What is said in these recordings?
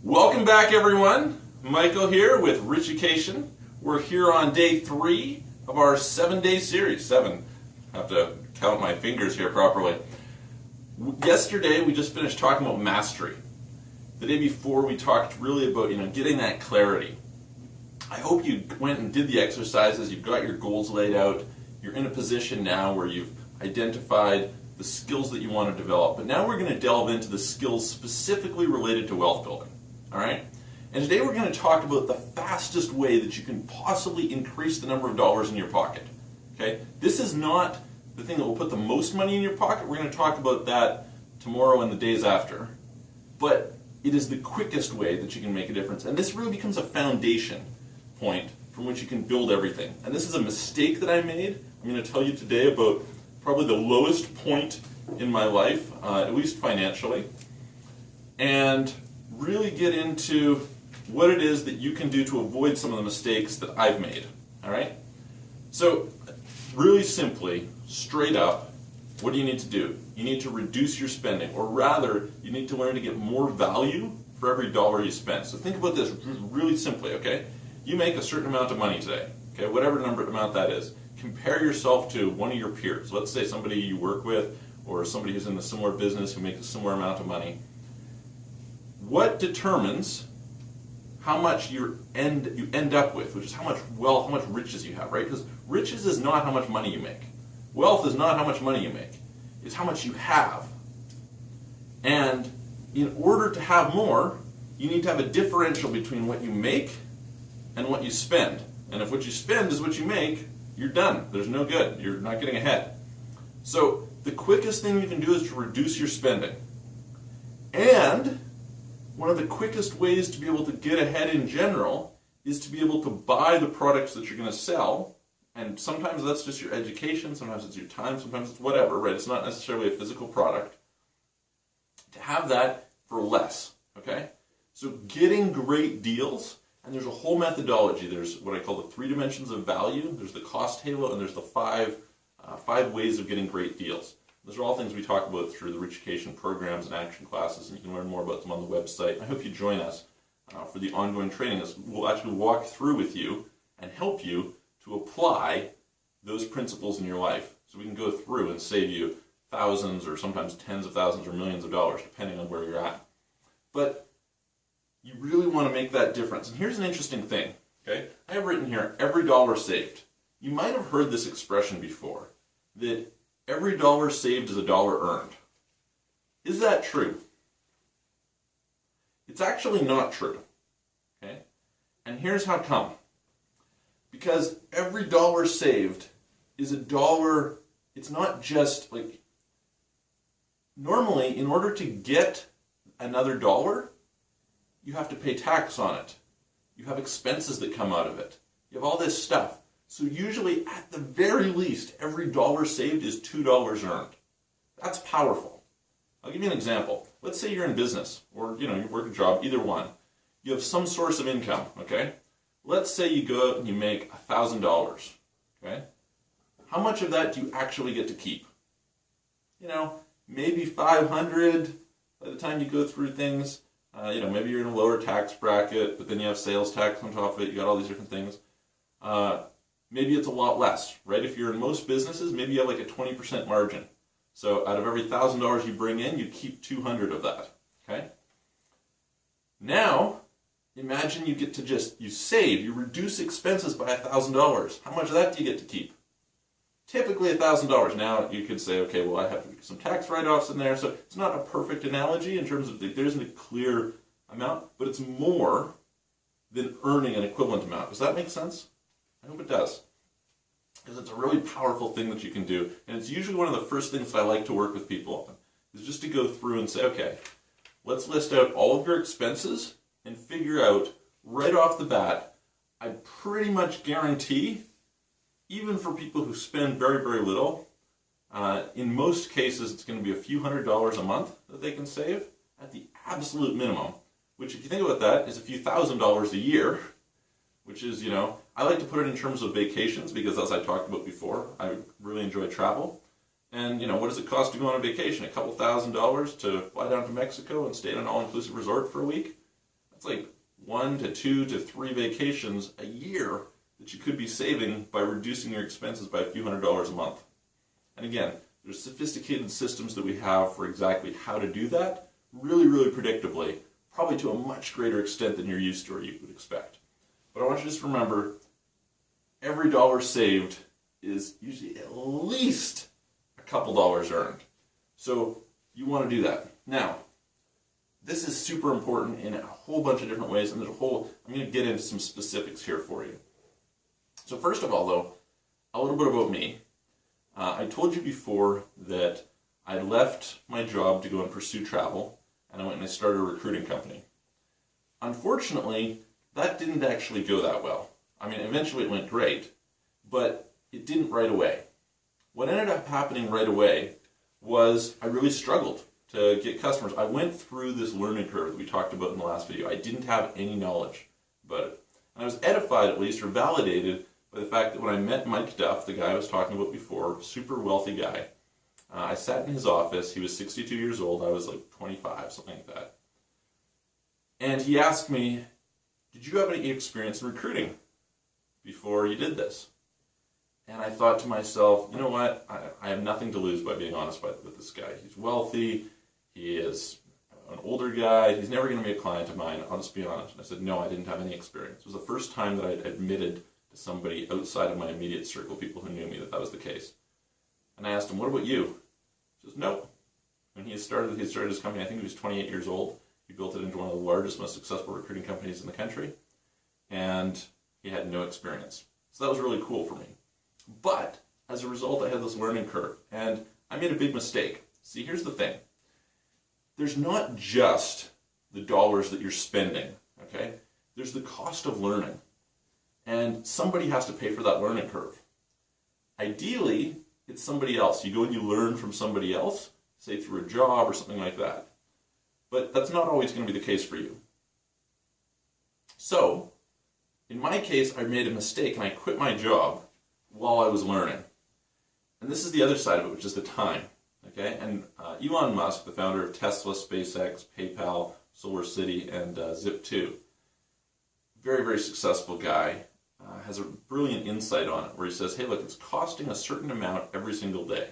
Welcome back, everyone. Michael here with Richucation. We're here on day 3 of our 7-day series. 7. I have to count my fingers here properly. Yesterday, we just finished talking about mastery. The day before, we talked really about getting that clarity. I hope you went and did the exercises. You've got your goals laid out. You're in a position now where you've identified the skills that you want to develop. But now we're going to delve into the skills specifically related to wealth building. All right? And today we're going to talk about the fastest way that you can possibly increase the number of dollars in your pocket. Okay? This is not the thing that will put the most money in your pocket. We're going to talk about that tomorrow and the days after. But it is the quickest way that you can make a difference. And this really becomes a foundation point from which you can build everything. And this is a mistake that I made. I'm going to tell you today about probably the lowest point in my life, at least financially, and really get into what it is that you can do to avoid some of the mistakes that I've made. All right? So, really simply, straight up, what do you need to do? You need to reduce your spending, or rather, you need to learn to get more value for every dollar you spend. So think about this really simply, okay? You make a certain amount of money today, okay? Whatever amount that is. Compare yourself to one of your peers. Let's say somebody you work with, or somebody who's in a similar business who makes a similar amount of money. What determines how much you end up with, which is how much wealth, how much riches you have, right? Because riches is not how much money you make. Wealth is not how much money you make. It's how much you have. And in order to have more, you need to have a differential between what you make and what you spend. And if what you spend is what you make, you're done. There's no good. You're not getting ahead. So the quickest thing you can do is to reduce your spending. And one of the quickest ways to be able to get ahead in general is to be able to buy the products that you're going to sell. And sometimes that's just your education, sometimes it's your time, sometimes it's whatever, right? It's not necessarily a physical product. To have that for less, okay? So getting great deals, and there's a whole methodology. There's what I call the 3 dimensions of value. There's the cost halo, and there's the five ways of getting great deals. Those are all things we talk about through the Richucation programs and action classes, and you can learn more about them on the website. I hope you join us for the ongoing training. We'll actually walk through with you and help you to apply those principles in your life. So we can go through and save you thousands or sometimes tens of thousands or millions of dollars, depending on where you're at. But you really want to make that difference. And here's an interesting thing, okay? I have written here, every dollar saved. You might have heard this expression before, that every dollar saved is a dollar earned. Is that true? It's actually not true, okay? And here's how come. Because every dollar saved is a dollar, it's not just like, normally in order to get another dollar, you have to pay tax on it. You have expenses that come out of it. You have all this stuff. So usually, at the very least, every dollar saved is $2 earned. That's powerful. I'll give you an example. Let's say you're in business, or you work a job, either one. You have some source of income, okay? Let's say you go out and you make $1,000, okay? How much of that do you actually get to keep? Maybe 500 by the time you go through things. Maybe you're in a lower tax bracket, but then you have sales tax on top of it. You got all these different things. Maybe it's a lot less, right? If you're in most businesses, maybe you have like a 20% margin. So out of every $1,000 you bring in, you keep 200 of that, okay? Now, imagine you get to you reduce expenses by $1,000. How much of that do you get to keep? Typically $1,000. Now you could say, okay, well I have some tax write-offs in there, so it's not a perfect analogy in terms of there isn't a clear amount, but it's more than earning an equivalent amount. Does that make sense? I hope it does. Because it's a really powerful thing that you can do. And it's usually one of the first things that I like to work with people on, is just to go through and say, okay, let's list out all of your expenses and figure out right off the bat, I pretty much guarantee, even for people who spend very, very little, in most cases it's going to be a few $100s a month that they can save at the absolute minimum, which if you think about that is a few $1,000s a year, which is, I like to put it in terms of vacations because as I talked about before, I really enjoy travel. And, what does it cost to go on a vacation? A couple $1,000s to fly down to Mexico and stay at an all-inclusive resort for a week? That's like 1 to 2 to 3 vacations a year that you could be saving by reducing your expenses by a few $100s a month. And again, there's sophisticated systems that we have for exactly how to do that, really, really predictably, probably to a much greater extent than you're used to or you would expect. But I want you to just remember, every dollar saved is usually at least a couple dollars earned. So you want to do that. Now, this is super important in a whole bunch of different ways, and I'm going to get into some specifics here for you. So first of all, though, a little bit about me. I told you before that I left my job to go and pursue travel, and I went and I started a recruiting company. Unfortunately, that didn't actually go that well. I mean, eventually it went great, but it didn't right away. What ended up happening right away was I really struggled to get customers. I went through this learning curve that we talked about in the last video. I didn't have any knowledge about it. And I was edified, at least, or validated by the fact that when I met Mike Duff, the guy I was talking about before, super wealthy guy, I sat in his office. He was 62 years old. I was like 25, something like that. And he asked me, did you have any experience in recruiting before you did this? And I thought to myself, you know what? I have nothing to lose by being honest with this guy. He's wealthy. He is an older guy. He's never going to be a client of mine. I'll just be honest. And I said, no, I didn't have any experience. It was the first time that I'd admitted to somebody outside of my immediate circle, people who knew me, that was the case. And I asked him, what about you? He says, no. When he started his company, I think he was 28 years old. He built it into one of the largest, most successful recruiting companies in the country. And he had no experience. So that was really cool for me. But as a result, I had this learning curve. And I made a big mistake. See, here's the thing. There's not just the dollars that you're spending, okay? There's the cost of learning. And somebody has to pay for that learning curve. Ideally, it's somebody else. You go and you learn from somebody else, say through a job or something like that. But that's not always going to be the case for you. So, in my case, I made a mistake and I quit my job while I was learning. And this is the other side of it, which is the time. Okay? And Elon Musk, the founder of Tesla, SpaceX, PayPal, SolarCity, and Zip2, very, very successful guy, has a brilliant insight on it where he says, hey, look, it's costing a certain amount every single day.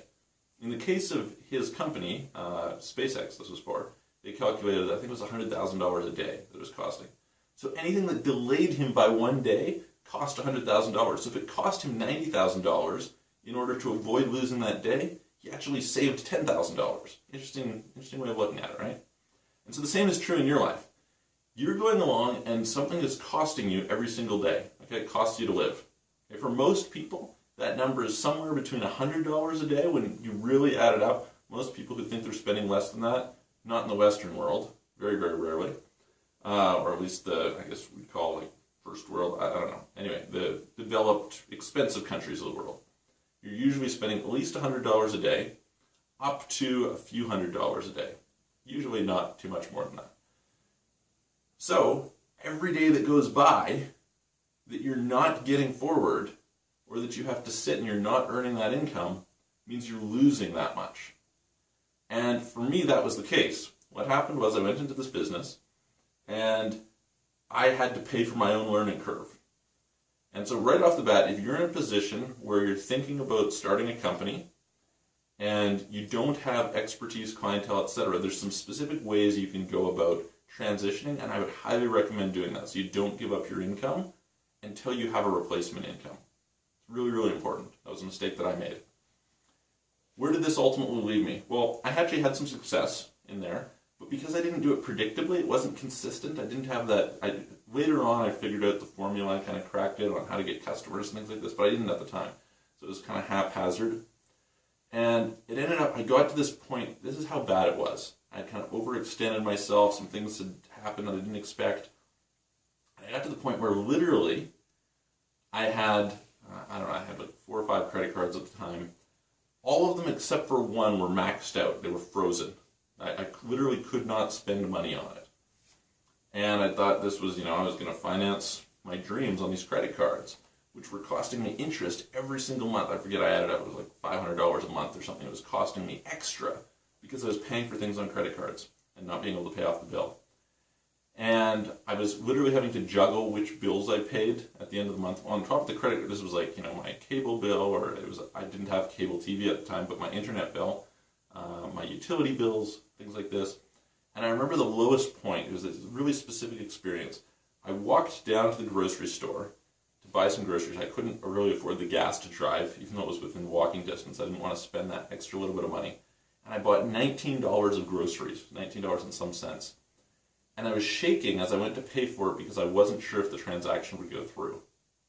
In the case of his company, SpaceX, this was for, they calculated, I think it was $100,000 a day that it was costing. So anything that delayed him by one day cost $100,000. So if it cost him $90,000 in order to avoid losing that day, he actually saved $10,000. Interesting way of looking at it, right? And so the same is true in your life. You're going along and something is costing you every single day. Okay, it costs you to live. Okay, for most people, that number is somewhere between $100 a day when you really add it up. Most people who think they're spending less than that, not in the Western world, very, very rarely, or at least I guess we'd call like first world, I don't know. Anyway, the developed, expensive countries of the world. You're usually spending at least $100 a day, up to a few $100s a day. Usually not too much more than that. So, every day that goes by that you're not getting forward, or that you have to sit and you're not earning that income, means you're losing that much. And for me, that was the case. What happened was I went into this business, and I had to pay for my own learning curve. And so right off the bat, if you're in a position where you're thinking about starting a company, and you don't have expertise, clientele, etc., there's some specific ways you can go about transitioning, and I would highly recommend doing that so you don't give up your income until you have a replacement income. It's really, really important. That was a mistake that I made. Where did this ultimately leave me? Well, I actually had some success in there, but because I didn't do it predictably, it wasn't consistent. I didn't have that. Later on, I figured out the formula. I kind of cracked it on how to get customers and things like this, but I didn't at the time. So it was kind of haphazard. And it ended up, I got to this point, this is how bad it was. I had kind of overextended myself. Some things had happened that I didn't expect. And I got to the point where literally I had, I had like 4 or 5 credit cards at the time. All of them except for one were maxed out. They were frozen. I literally could not spend money on it. And I thought this was, I was going to finance my dreams on these credit cards, which were costing me interest every single month. I forget, I added up, it was like $500 a month or something. It was costing me extra because I was paying for things on credit cards and not being able to pay off the bill. And I was literally having to juggle which bills I paid at the end of the month. On top of the credit, this was like, my cable bill, or I didn't have cable TV at the time, but my internet bill, my utility bills, things like this. And I remember the lowest point, it was a really specific experience. I walked down to the grocery store to buy some groceries. I couldn't really afford the gas to drive, even though it was within walking distance. I didn't want to spend that extra little bit of money. And I bought $19 of groceries, $19 and some cents. And I was shaking as I went to pay for it because I wasn't sure if the transaction would go through.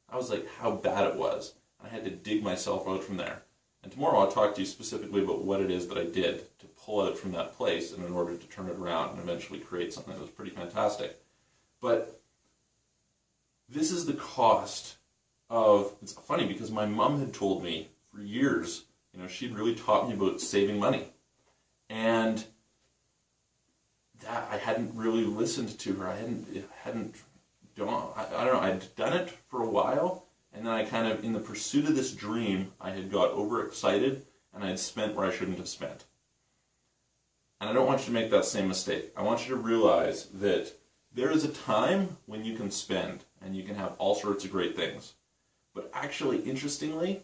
I was like, how bad it was. I had to dig myself out from there. And tomorrow I'll talk to you specifically about what it is that I did to pull out from that place and in order to turn it around and eventually create something that was pretty fantastic. But this is the cost of, it's funny because my mom had told me for years, she'd really taught me about saving money. And that I hadn't really listened to her. I don't know, I'd done it for a while, and then I kind of, in the pursuit of this dream, I had got overexcited, and I had spent where I shouldn't have spent. And I don't want you to make that same mistake. I want you to realize that there is a time when you can spend, and you can have all sorts of great things. But actually, interestingly,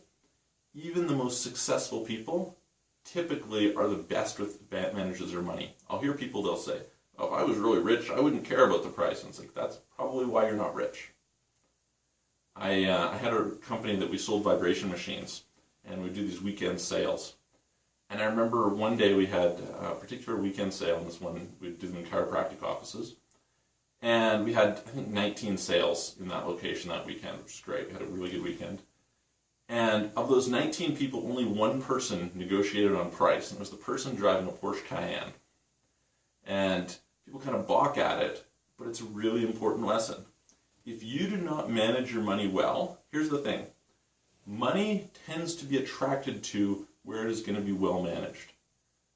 even the most successful people typically are the best with manages their money. I'll hear people, they'll say, oh, if I was really rich, I wouldn't care about the price. And it's like, that's probably why you're not rich. I had a company that we sold vibration machines, and we'd do these weekend sales. And I remember one day we had a particular weekend sale, and this one we'd do them in chiropractic offices. And we had, I think, 19 sales in that location that weekend, which is great. We had a really good weekend. And of those 19 people, only one person negotiated on price, and it was the person driving a Porsche Cayenne. And people kind of balk at it, but it's a really important lesson. If you do not manage your money well, here's the thing. Money tends to be attracted to where it is going to be well managed.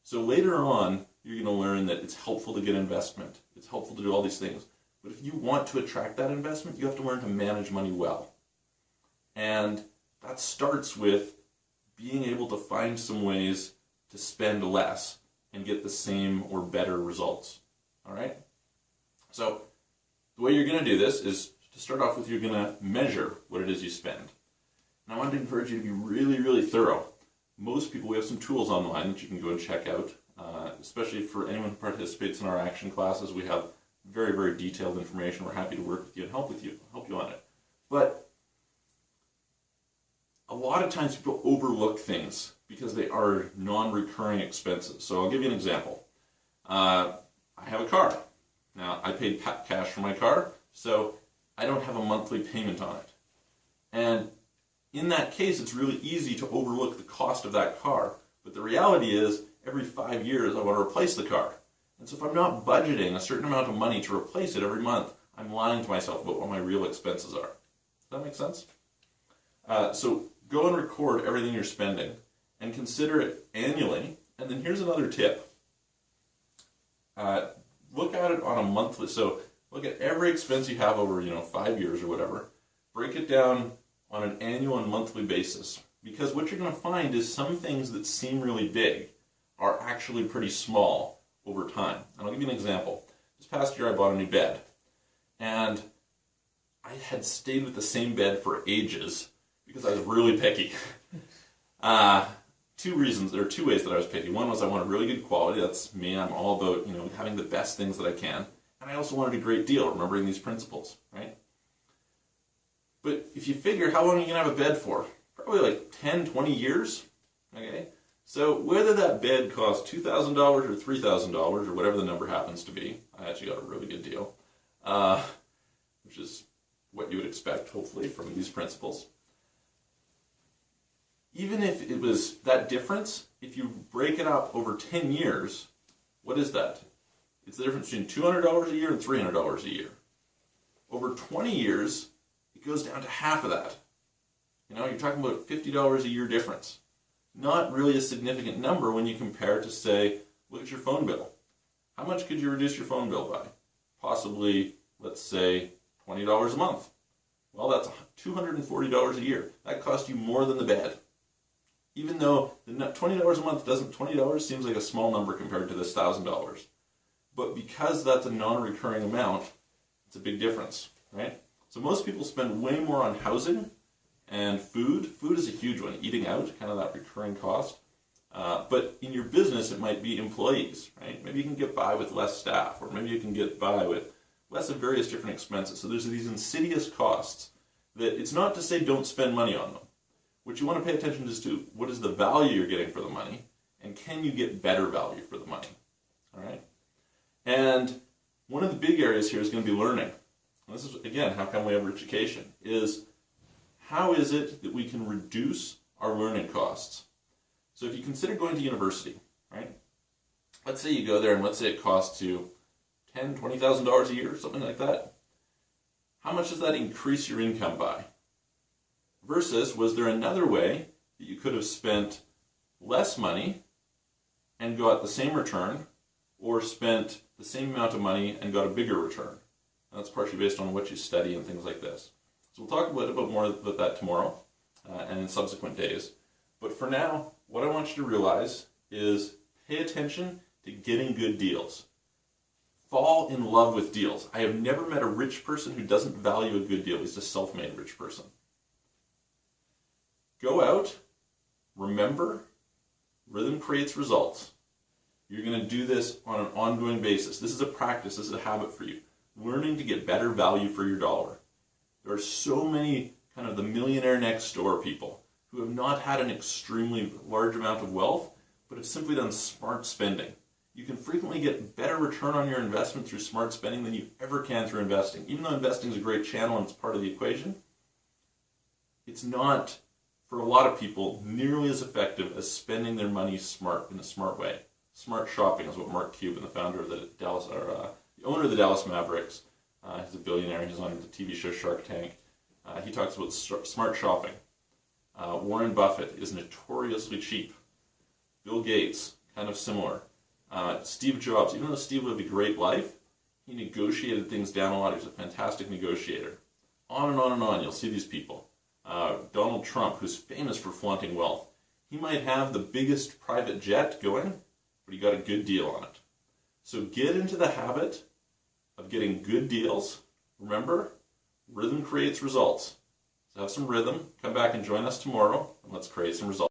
So later on, you're going to learn that it's helpful to get investment. It's helpful to do all these things. But if you want to attract that investment, you have to learn to manage money well. And that starts with being able to find some ways to spend less and get the same or better results. All right? So the way you're going to do this is to start off with, you're going to measure what it is you spend. And I want to encourage you to be really, really thorough. Most people, we have some tools online that you can go and check out, especially for anyone who participates in our action classes. We have very, very detailed information. We're happy to work with you and help you on it. But a lot of times people overlook things because they are non-recurring expenses. So I'll give you an example. I have a car. Now, I paid cash for my car, so I don't have a monthly payment on it. And in that case, it's really easy to overlook the cost of that car. But the reality is, every 5 years, I want to replace the car. And so if I'm not budgeting a certain amount of money to replace it every month, I'm lying to myself about what my real expenses are. Does that make sense? So go and record everything you're spending and consider it annually. And then here's another tip. Look at it on a monthly, so look at every expense you have over 5 years or whatever. Break it down on an annual and monthly basis. Because what you're going to find is some things that seem really big are actually pretty small over time. And I'll give you an example. This past year I bought a new bed. And I had stayed with the same bed for ages because I was really picky. Two reasons, there are two ways that I was picky. One was I wanted really good quality. That's me. I'm all about, having the best things that I can. And I also wanted a great deal, remembering these principles, right? But if you figure how long are you going to have a bed for? Probably like 10, 20 years, okay? So whether that bed costs $2,000 or $3,000 or whatever the number happens to be, I actually got a really good deal, which is what you would expect, hopefully, from these principles. Even if it was that difference, if you break it up over 10 years, what is that? It's the difference between $200 a year and $300 a year. Over 20 years, it goes down to half of that. You're talking about $50 a year difference. Not really a significant number when you compare to, say, look at your phone bill. How much could you reduce your phone bill by? Possibly, let's say, $20 a month. Well, that's $240 a year. That cost you more than the bed. Even though the $20 a month $20 seems like a small number compared to this $1,000. But because that's a non-recurring amount, It's a big difference, right? So most people spend way more on housing and food. Food is a huge one. Eating out, kind of that recurring cost. But in your business, it might be employees, right? Maybe you can get by with less staff, or maybe you can get by with less of various different expenses. So there's these insidious costs that it's not to say don't spend money on them. What you want to pay attention is to what is the value you're getting for the money, and can you get better value for the money, all right? And one of the big areas here is going to be learning. And this is, again, how come we have Richucation, is how is it that we can reduce our learning costs? So if you consider going to university, right? Let's say you go there and let's say it costs you $10,000, $20,000 a year, something like that. How much does that increase your income by? Versus, was there another way that you could have spent less money and got the same return, or spent the same amount of money and got a bigger return? And that's partially based on what you study and things like this. So we'll talk a little bit more about that tomorrow and in subsequent days. But for now, what I want you to realize is pay attention to getting good deals. Fall in love with deals. I have never met a rich person who doesn't value a good deal. He's a self-made rich person. Go out, remember, rhythm creates results. You're going to do this on an ongoing basis. This is a practice, this is a habit for you. Learning to get better value for your dollar. There are so many kind of the millionaire next door people who have not had an extremely large amount of wealth, but have simply done smart spending. You can frequently get better return on your investment through smart spending than you ever can through investing. Even though investing is a great channel and it's part of the equation, it's not, for a lot of people, nearly as effective as spending their money smart, in a smart way. Smart shopping is what Mark Cuban, the founder of the Dallas, or the owner of the Dallas Mavericks, he's a billionaire, he's on the TV show Shark Tank, he talks about smart shopping. Warren Buffett is notoriously cheap. Bill Gates, kind of similar. Steve Jobs, even though Steve lived a great life, he negotiated things down a lot. He was a fantastic negotiator. On and on and on, you'll see these people. Donald Trump, who's famous for flaunting wealth. He might have the biggest private jet going, but he got a good deal on it. So get into the habit of getting good deals. Remember, rhythm creates results. So have some rhythm. Come back and join us tomorrow, and let's create some results.